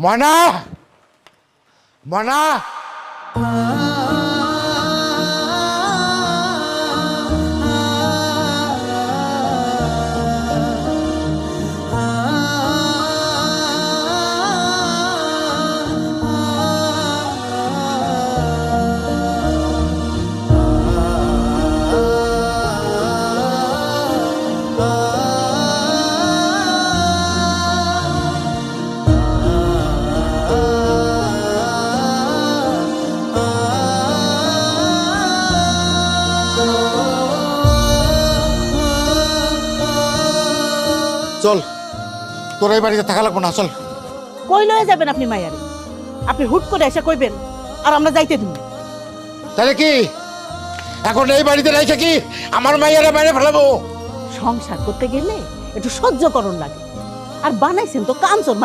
ময়না ময়না চল, তোর এই বাড়িতে থাকা লাগবো না, চল। কই লয়ে যাবেন আপনি মাইয়ারে? আপনি হুট করে এসে কইবেন আর আমরা যাইতে দিব। তাহলে কি এখন এই বাড়িতে রেখে কি আমার মাইয়ারা বাইরে ফেলাবো? সংসার করতে গেলে একটু সহ্য করণ লাগে। আর বানাইছেন তো কাঞ্চন মাইয়া।